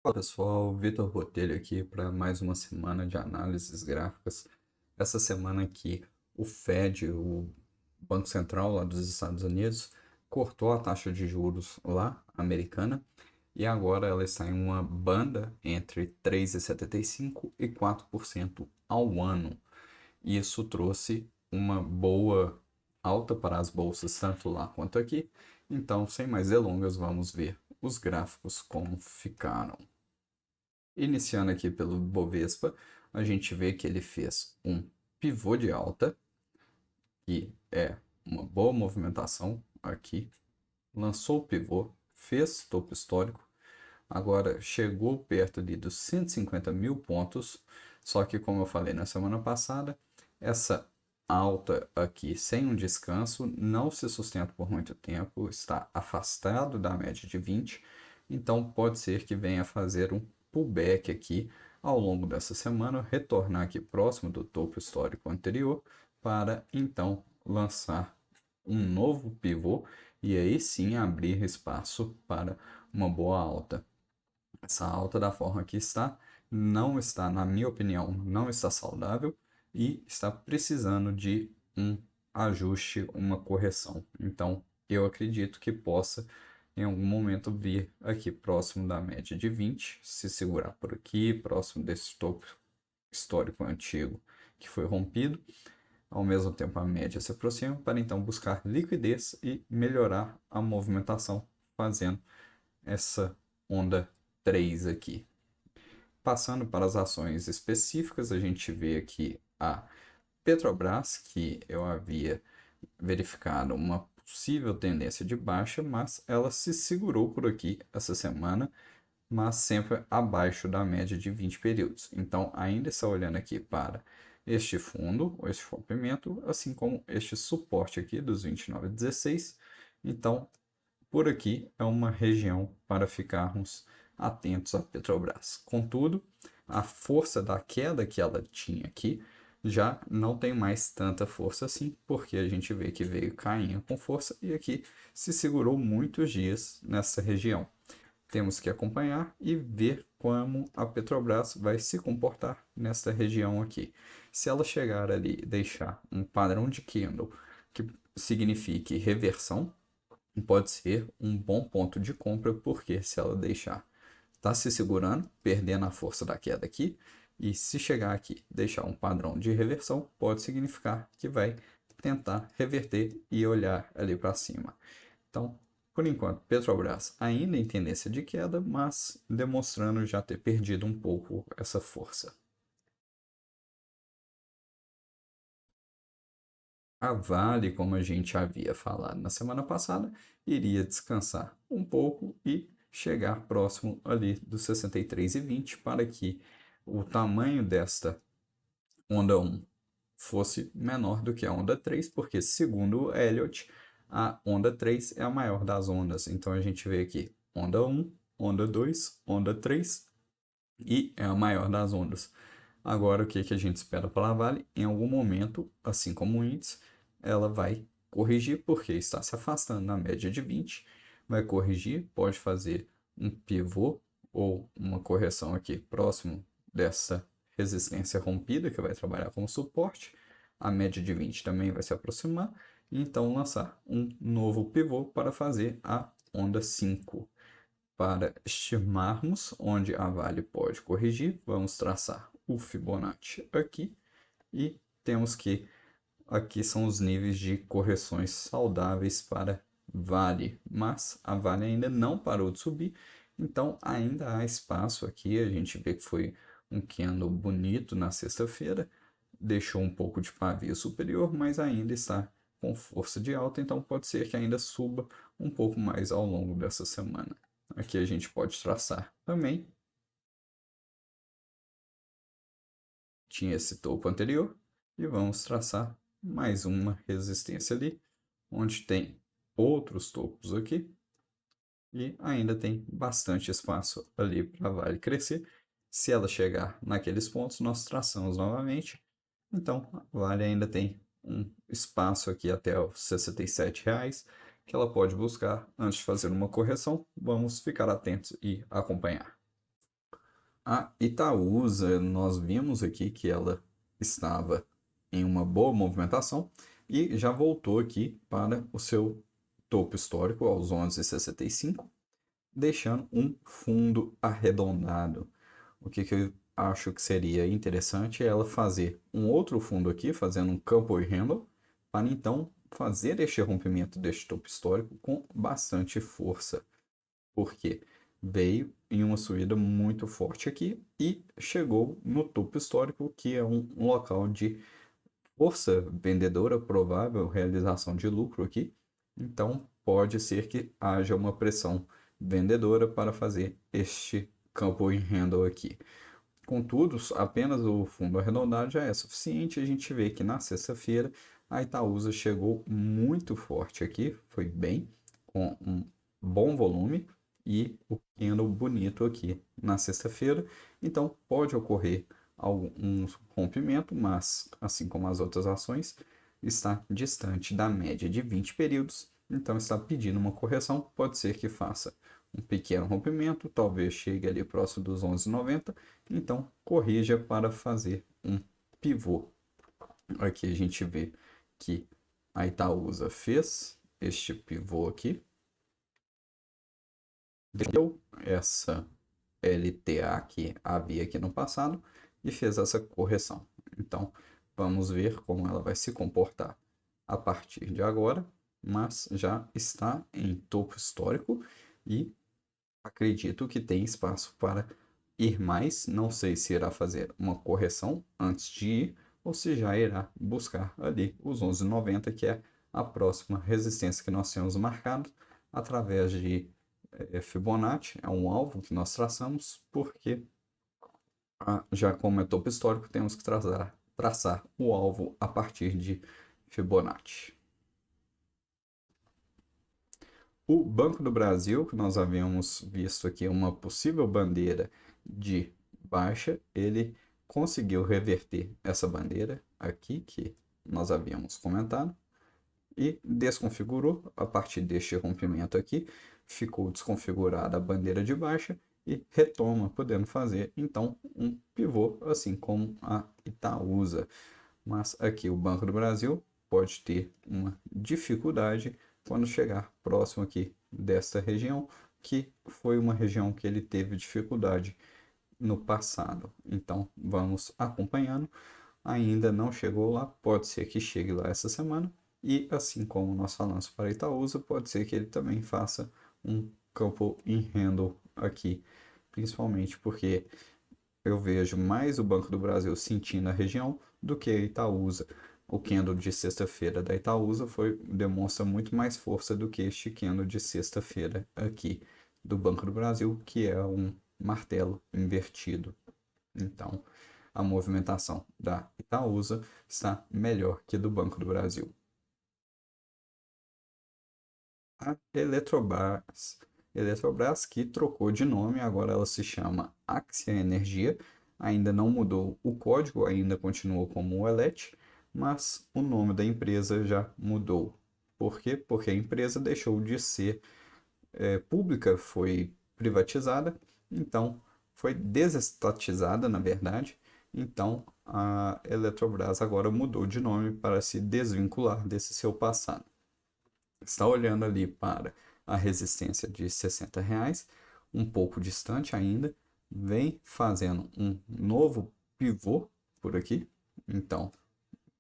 Fala pessoal, Vitor Botelho aqui para mais uma semana de análises gráficas. Essa semana aqui, o Fed, o Banco Central lá dos Estados Unidos, cortou a taxa de juros lá, americana, e agora ela está em uma banda entre 3,75% e 4% ao ano. E isso trouxe uma boa alta para as bolsas, tanto lá quanto aqui. Então, sem mais delongas, vamos ver os gráficos como ficaram. Iniciando aqui pelo Bovespa, a gente vê que ele fez um pivô de alta, que é uma boa movimentação aqui, lançou o pivô, fez topo histórico, agora chegou perto ali dos 150 mil pontos, só que como eu falei na semana passada, essa alta aqui sem um descanso não se sustenta por muito tempo, está afastado da média de 20, então pode ser que venha fazer um pullback aqui ao longo dessa semana, retornar aqui próximo do topo histórico anterior para então lançar um novo pivô e aí sim abrir espaço para uma boa alta. Essa alta da forma que está, não está, na minha opinião, não está saudável e está precisando de um ajuste, uma correção. Então, eu acredito que possa em algum momento vir aqui próximo da média de 20, se segurar por aqui, próximo desse topo histórico antigo que foi rompido. Ao mesmo tempo, a média se aproxima para então buscar liquidez e melhorar a movimentação, fazendo essa onda 3 aqui. Passando para as ações específicas, a gente vê aqui a Petrobras, que eu havia verificado uma possível tendência de baixa, mas ela se segurou por aqui essa semana, mas sempre abaixo da média de 20 períodos. Então, ainda está olhando aqui para este fundo, ou este rompimento, assim como este suporte aqui dos 29,16. Então, por aqui é uma região para ficarmos atentos à Petrobras. Contudo, a força da queda que ela tinha aqui já não tem mais tanta força assim, porque a gente vê que veio caindo com força e aqui se segurou muitos dias nessa região. Temos que acompanhar e ver como a Petrobras vai se comportar nesta região aqui. Se ela chegar ali e deixar um padrão de candle que signifique reversão, pode ser um bom ponto de compra, porque se ela deixar, tá se segurando, perdendo a força da queda aqui, e se chegar aqui, deixar um padrão de reversão, pode significar que vai tentar reverter e olhar ali para cima. Então, por enquanto, Petrobras ainda em tendência de queda, mas demonstrando já ter perdido um pouco essa força. A Vale, como a gente havia falado na semana passada, iria descansar um pouco e chegar próximo ali dos 63,20 para que o tamanho desta onda 1 fosse menor do que a onda 3, porque segundo o Elliott, a onda 3 é a maior das ondas. Então a gente vê aqui onda 1, onda 2, onda 3 e é a maior das ondas. Agora, o que que a gente espera para a Vale? Em algum momento, assim como o índice, ela vai corrigir, porque está se afastando na média de 20, vai corrigir, pode fazer um pivô ou uma correção aqui próximo dessa resistência rompida, que vai trabalhar como suporte. A média de 20 também vai se aproximar, e então lançar um novo pivô para fazer a onda 5. Para estimarmos onde a Vale pode corrigir, vamos traçar o Fibonacci aqui e temos que aqui são os níveis de correções saudáveis para Vale, mas a Vale ainda não parou de subir, então ainda há espaço aqui. A gente vê que foi um candle bonito na sexta-feira, deixou um pouco de pavio superior, mas ainda está com força de alta, então pode ser que ainda suba um pouco mais ao longo dessa semana. Aqui a gente pode traçar também. Tinha esse topo anterior e vamos traçar mais uma resistência ali, onde tem outros topos aqui e ainda tem bastante espaço ali para a Vale crescer. Se ela chegar naqueles pontos, nós traçamos novamente. Então, a Vale ainda tem um espaço aqui até os R$ 67 que ela pode buscar antes de fazer uma correção. Vamos ficar atentos e acompanhar. A Itaúsa, nós vimos aqui que ela estava em uma boa movimentação e já voltou aqui para o seu topo histórico aos 11,65, deixando um fundo arredondado. O que eu acho que seria interessante é ela fazer um outro fundo aqui, fazendo um Cowboy Handle, para então fazer este rompimento deste topo histórico com bastante força, porque veio em uma subida muito forte aqui e chegou no topo histórico, que é um local de força vendedora, provável realização de lucro aqui. Então, pode ser que haja uma pressão vendedora para fazer este campo em handle aqui. Contudo, apenas o fundo arredondado já é suficiente. A gente vê que na sexta-feira a Itaúsa chegou muito forte aqui, foi bem, com um bom volume e o candle bonito aqui na sexta-feira. Então pode ocorrer algum rompimento, mas assim como as outras ações, está distante da média de 20 períodos, então está pedindo uma correção. Pode ser que faça um pequeno rompimento, talvez chegue ali próximo dos 11,90, então corrija para fazer um pivô. Aqui a gente vê que a Itaúsa fez este pivô aqui, deu essa LTA que havia aqui no passado e fez essa correção. Então vamos ver como ela vai se comportar a partir de agora, mas já está em topo histórico e acredito que tem espaço para ir mais. Não sei se irá fazer uma correção antes de ir ou se já irá buscar ali os 11,90, que é a próxima resistência que nós temos marcado através de Fibonacci. É um alvo que nós traçamos, porque já como é topo histórico, temos que traçar o alvo a partir de Fibonacci. O Banco do Brasil, que nós havíamos visto aqui uma possível bandeira de baixa, ele conseguiu reverter essa bandeira aqui, que nós havíamos comentado, e desconfigurou a partir deste rompimento aqui, ficou desconfigurada a bandeira de baixa e retoma, podendo fazer então um pivô, assim como a Itaúsa. Mas aqui o Banco do Brasil pode ter uma dificuldade quando chegar próximo aqui desta região, que foi uma região que ele teve dificuldade no passado. Então vamos acompanhando. Ainda não chegou lá, pode ser que chegue lá essa semana. E assim como nós falamos para Itaúsa, pode ser que ele também faça um campo em handle aqui, principalmente porque eu vejo mais o Banco do Brasil sentindo a região do que a Itaúsa. O candle de sexta-feira da Itaúsa demonstra muito mais força do que este candle de sexta-feira aqui do Banco do Brasil, que é um martelo invertido. Então, a movimentação da Itaúsa está melhor que do Banco do Brasil. A Eletrobras que trocou de nome, agora ela se chama Axia Energia, ainda não mudou o código, ainda continuou como o ELET, mas o nome da empresa já mudou. Por quê? Porque a empresa deixou de ser pública, foi privatizada, então foi desestatizada, na verdade. Então a Eletrobras agora mudou de nome para se desvincular desse seu passado. Está olhando ali para a resistência de R$ 60, um pouco distante ainda, vem fazendo um novo pivô por aqui, então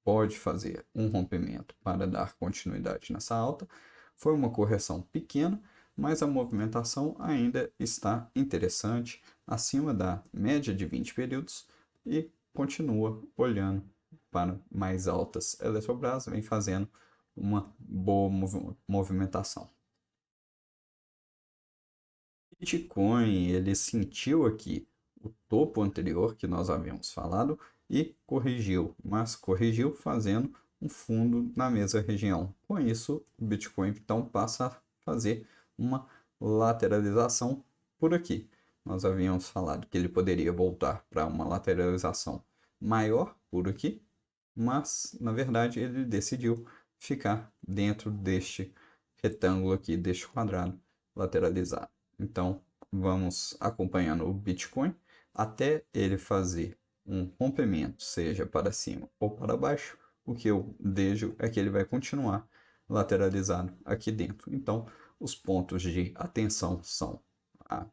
pode fazer um rompimento para dar continuidade nessa alta. Foi uma correção pequena, mas a movimentação ainda está interessante, acima da média de 20 períodos e continua olhando para mais altas. A Eletrobras vem fazendo uma boa movimentação. Bitcoin, ele sentiu aqui o topo anterior que nós havíamos falado e corrigiu, mas corrigiu fazendo um fundo na mesma região. Com isso, o Bitcoin então passa a fazer uma lateralização por aqui. Nós havíamos falado que ele poderia voltar para uma lateralização maior por aqui, mas na verdade ele decidiu ficar dentro deste retângulo aqui, deste quadrado lateralizado. Então vamos acompanhando o Bitcoin. até ele fazer um rompimento, seja para cima ou para baixo, o que eu vejo é que ele vai continuar lateralizado aqui dentro. Então, os pontos de atenção são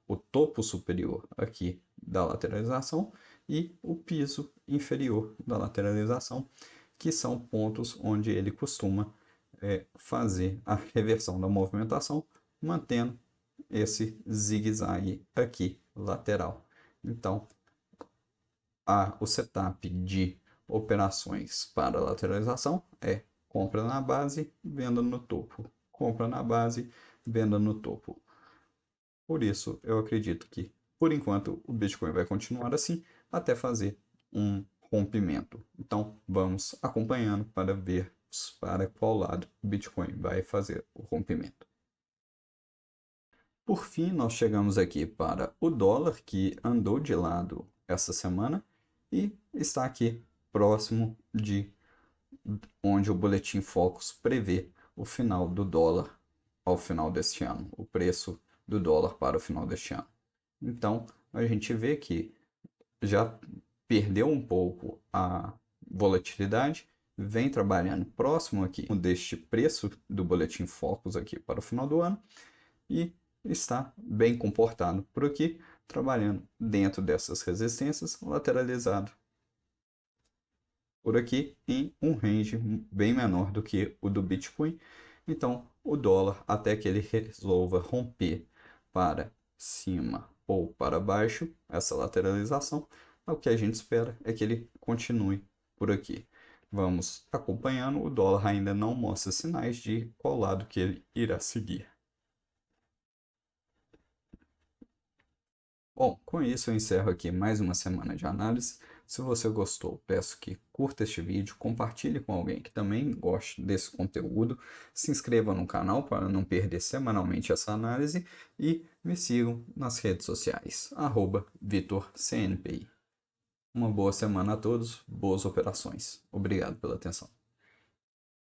o topo superior aqui da lateralização e o piso inferior da lateralização, que são pontos onde ele costuma fazer a reversão da movimentação, mantendo esse zigue-zague aqui lateral. Então, o setup de operações para lateralização é compra na base, venda no topo. Compra na base, venda no topo. Por isso, eu acredito que, por enquanto, o Bitcoin vai continuar assim até fazer um rompimento. Então, vamos acompanhando para ver para qual lado o Bitcoin vai fazer o rompimento. Por fim, nós chegamos aqui para o dólar, que andou de lado essa semana e está aqui próximo de onde o Boletim Focus prevê o final do dólar ao final deste ano, o preço do dólar para o final deste ano. Então, a gente vê que já perdeu um pouco a volatilidade, vem trabalhando próximo aqui deste preço do Boletim Focus aqui para o final do ano e está bem comportado por aqui, trabalhando dentro dessas resistências, lateralizado por aqui em um range bem menor do que o do Bitcoin. Então, o dólar, até que ele resolva romper para cima ou para baixo, essa lateralização, o que a gente espera é que ele continue por aqui. Vamos acompanhando, o dólar ainda não mostra sinais de qual lado que ele irá seguir. Bom, com isso eu encerro aqui mais uma semana de análise. Se você gostou, peço que curta este vídeo, compartilhe com alguém que também goste desse conteúdo, se inscreva no canal para não perder semanalmente essa análise e me sigam nas redes sociais, @VitorCNPI. Uma boa semana a todos, boas operações. Obrigado pela atenção.